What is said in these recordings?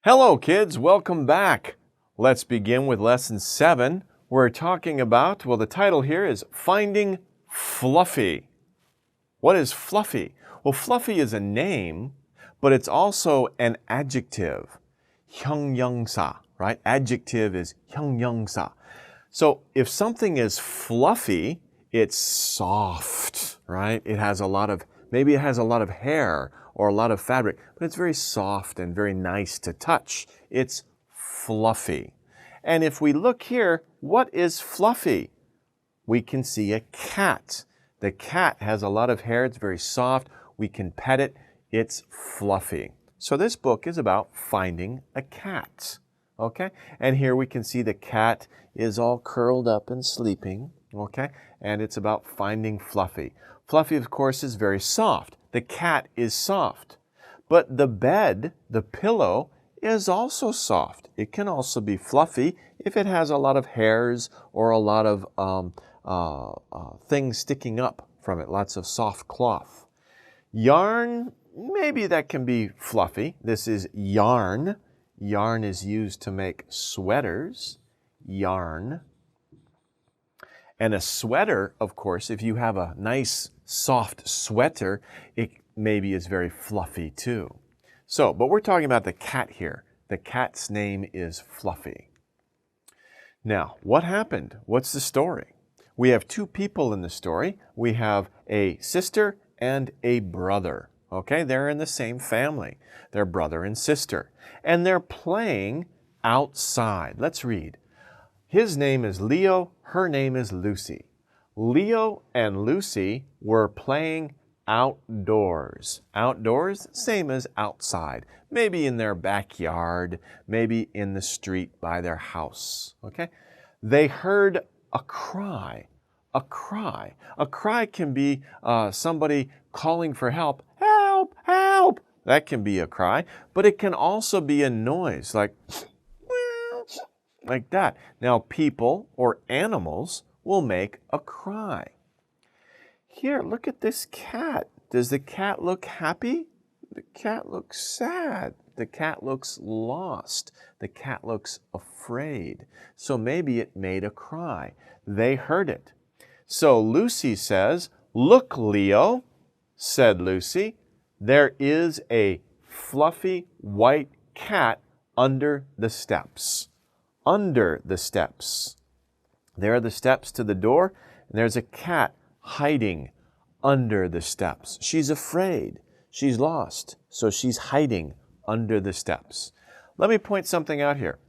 Hello, kids. Welcome back. Let's begin with lesson 7. We're talking about, well, the title here is Finding Fluffy. What is Fluffy? Well, Fluffy is a name, but it's also an adjective. 형용사, right? Adjective is 형용사. So if something is fluffy, it's soft, right? Maybe it has a lot of hair or a lot of fabric, but it's very soft and very nice to touch. It's fluffy. And if we look here, what is fluffy? We can see a cat. The cat has a lot of hair. It's very soft. We can pet it. It's fluffy. So this book is about finding a cat. Okay? And here we can see the cat is all curled up and sleeping. Okay? And it's about finding Fluffy. Fluffy, of course, is very soft. The cat is soft. But the bed, the pillow, is also soft. It can also be fluffy if it has a lot of hairs or a lot of things sticking up from it, lots of soft cloth. Yarn, maybe that can be fluffy. This is yarn. Yarn is used to make sweaters. Yarn. And a sweater, of course, if you have a nice soft sweater, it maybe is very fluffy too. So, but we're talking about the cat here. The cat's name is Fluffy. Now, what happened? What's the story? We have two people in the story. We have a sister and a brother. Okay, they're in the same family. They're brother and sister. And they're playing outside. Let's read. His name is Leo. Her name is Lucy. Leo and Lucy were playing outdoors. Outdoors, same as outside. Maybe in their backyard, maybe in the street by their house. Okay? They heard a cry. A cry. A cry can be somebody calling for help. Help! Help! That can be a cry. But it can also be a noise like that. Now, people or animals will make a cry. Here, look at this cat. Does the cat look happy? The cat looks sad. The cat looks lost. The cat looks afraid. So maybe it made a cry. They heard it. So Lucy says, "Look, Leo," said Lucy, "there is a fluffy white cat under the steps." Under the steps. There are the steps to the door, and there's a cat hiding under the steps. She's afraid. She's lost, so she's hiding under the steps. Let me point something out here.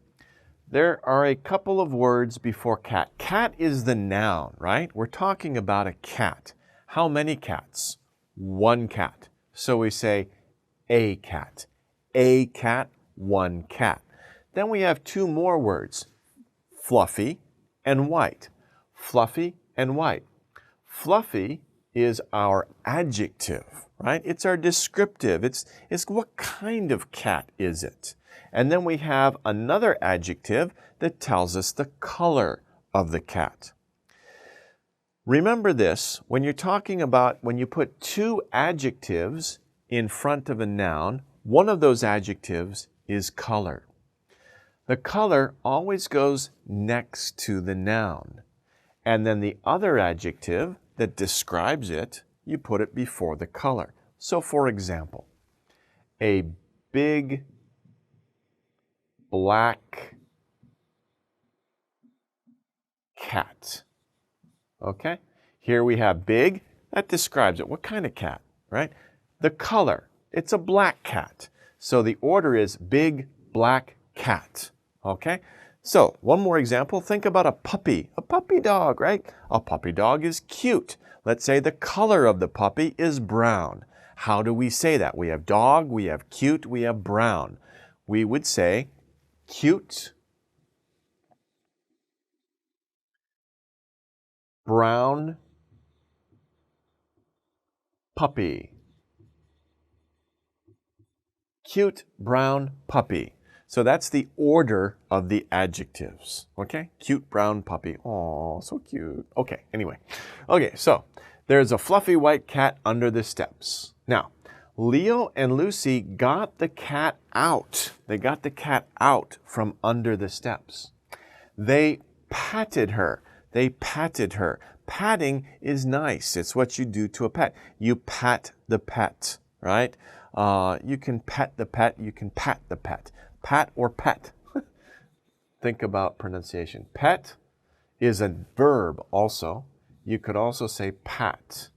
There are a couple of words before cat. Cat is the noun, right? We're talking about a cat. How many cats? One cat. So we say a cat. A cat, one cat. Then we have two more words, fluffy and white. Fluffy and white. Fluffy is our adjective, right? It's our descriptive. It's what kind of cat is it? And then we have another adjective that tells us the color of the cat. Remember this, when you put two adjectives in front of a noun, one of those adjectives is color. The color always goes next to the noun. And then the other adjective that describes it, you put it before the color. So for example, a big black cat. Okay? Here we have big. That describes it. What kind of cat, right? The color. It's a black cat. So the order is big black cat. Okay? So, one more example. Think about a puppy dog, right? A puppy dog is cute. Let's say the color of the puppy is brown. How do we say that? We have dog, we have cute, we have brown. We would say cute, brown, puppy. Cute, brown, puppy. So that's the order of the adjectives, okay? Cute brown puppy. Oh, so cute. Okay, anyway. Okay, so there's a fluffy white cat under the steps. Now, Leo and Lucy got the cat out. They got the cat out from under the steps. They patted her. They patted her. Patting is nice. It's what you do to a pet. You pat the pet, right? You can pet the pet. You can pat the pet. Pat or pet. Think about pronunciation. Pet is a verb also. You could also say pat.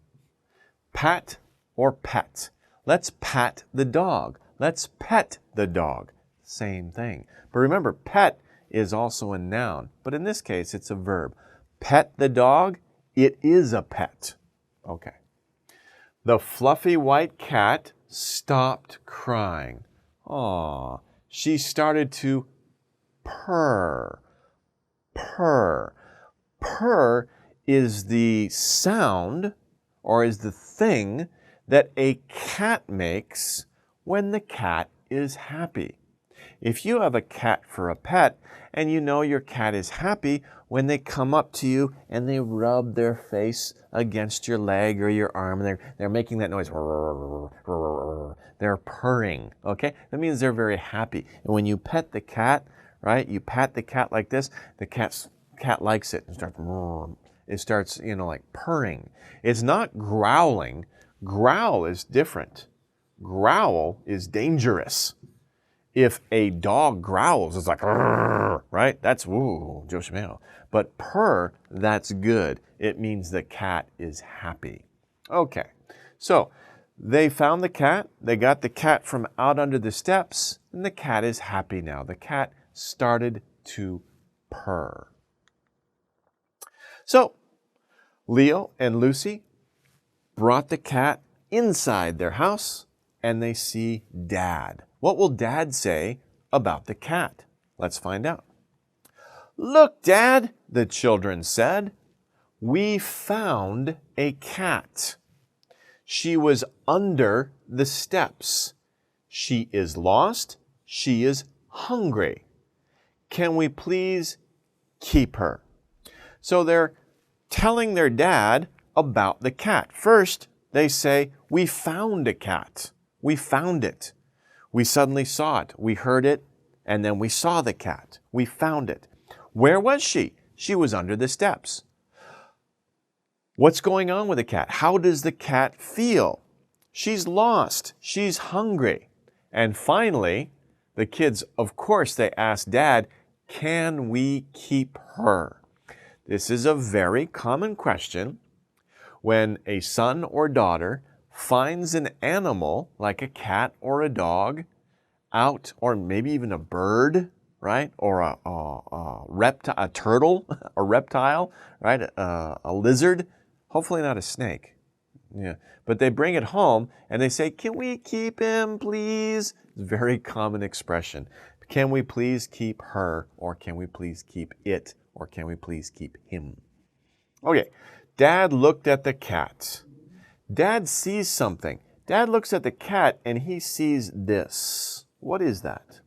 Pat or pet. Let's pat the dog. Let's pet the dog. Same thing. But remember, pet is also a noun, but in this case, it's a verb. Pet the dog, it is a pet. Okay. The fluffy white cat stopped crying. Aw, she started to purr. Purr. Purr is the sound or is the thing that a cat makes when the cat is happy. If you have a cat for a pet and you know your cat is happy when they come up to you and they rub their face against your leg or your arm, and they're making that noise. They're purring, okay? That means they're very happy. And when you pet the cat, right, you pat the cat like this, the cat likes it. It starts, like purring. It's not growling. Growl is different. Growl is dangerous. If a dog growls, it's like, right? That's woo, Joshimeo. But purr, that's good. It means the cat is happy. Okay, so they found the cat. They got the cat from out under the steps, and the cat is happy now. The cat started to purr. So Leo and Lucy brought the cat inside their house, and they see Dad. What will Dad say about the cat? Let's find out. Look, Dad, the children said, we found a cat. She was under the steps. She is lost. She is hungry. Can we please keep her? So they're telling their dad about the cat. First, they say, we found a cat. We found it. We suddenly saw it. We heard it, and then we saw the cat. We found it. Where was she? She was under the steps. What's going on with the cat? How does the cat feel? She's lost. She's hungry. And finally, the kids, of course, they asked Dad, can we keep her? This is a very common question when a son or daughter finds an animal like a cat or a dog out, or maybe even a bird, right? Or a turtle, a reptile, right? A lizard, hopefully not a snake. Yeah. But they bring it home and they say, can we keep him, please? It's a very common expression. Can we please keep her? Or can we please keep it? Or can we please keep him? Okay, Dad looked at the cat. Dad sees something. Dad looks at the cat and he sees this. What is that?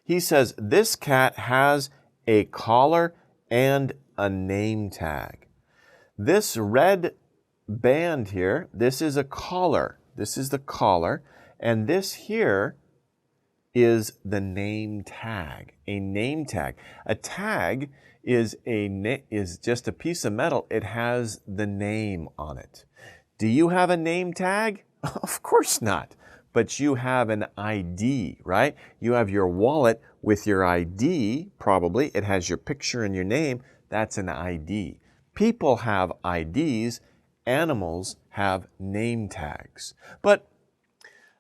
He says, this cat has a collar and a name tag. This red band here, this is a collar. This is the collar. And this here is the name tag. A name tag. A tag is just a piece of metal. It has the name on it. Do you have a name tag? Of course not. But you have an ID, right? You have your wallet with your ID, probably. It has your picture and your name. That's an ID. People have IDs. Animals have name tags. But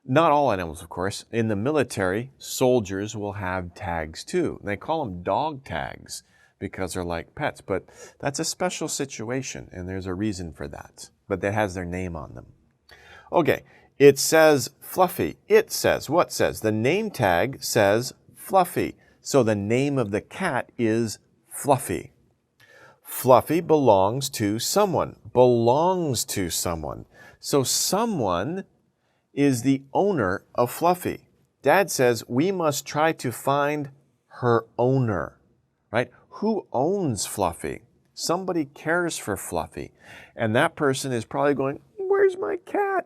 not all animals, of course. In the military, soldiers will have tags too. They call them dog tags because they're like pets. But that's a special situation, and there's a reason for that. But that has their name on them. Okay. It says Fluffy. It says, what says? The name tag says Fluffy. So the name of the cat is Fluffy. Fluffy belongs to someone. Belongs to someone. So someone is the owner of Fluffy. Dad says we must try to find her owner, right? Who owns Fluffy? Somebody cares for Fluffy. And that person is probably going, where's my cat?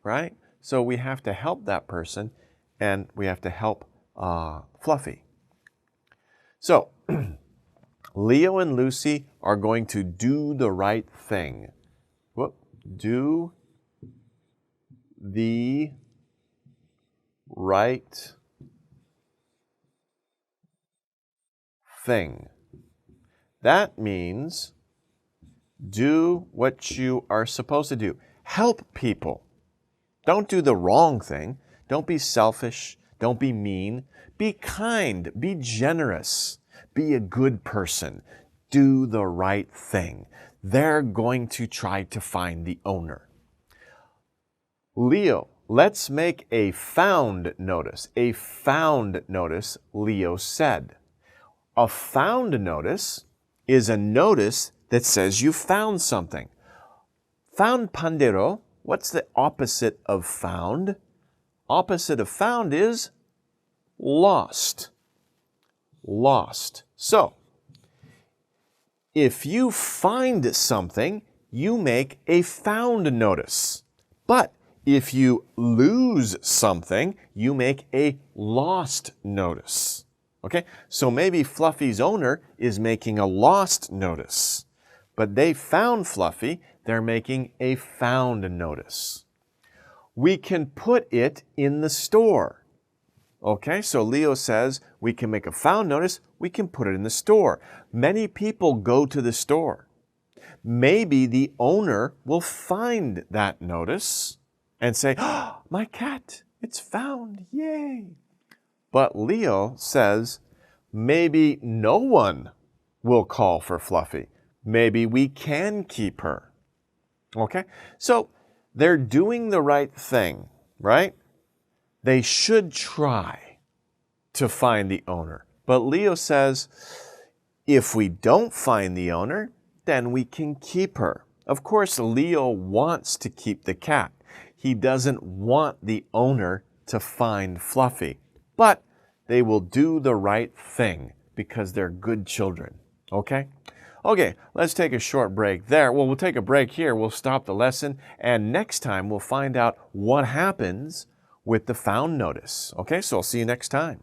Right? So we have to help that person, and we have to help Fluffy. So Leo and Lucy are going to do the right thing. Do the right thing. That means do what you are supposed to do. Help people. Don't do the wrong thing. Don't be selfish. Don't be mean. Be kind. Be generous. Be a good person. Do the right thing. They're going to try to find the owner. Leo, let's make a found notice. A found notice, Leo said. A found notice is a notice that says you found something. Found pandero, what's the opposite of found? Opposite of found is lost. Lost. So, if you find something, you make a found notice. But if you lose something, you make a lost notice. Okay? So maybe Fluffy's owner is making a lost notice. But they found Fluffy, they're making a found notice. We can put it in the store. Okay, so Leo says we can make a found notice, we can put it in the store. Many people go to the store. Maybe the owner will find that notice and say, "Oh, my cat, it's found, yay." But Leo says maybe no one will call for Fluffy. Maybe we can keep her. Okay, so they're doing the right thing, right? They should try to find the owner. But Leo says, if we don't find the owner, then we can keep her. Of course, Leo wants to keep the cat. He doesn't want the owner to find Fluffy. But they will do the right thing because they're good children. Okay? Okay, let's take a short break there. Well, we'll take a break here. We'll stop the lesson. And next time, we'll find out what happens with the found notice. Okay, so I'll see you next time.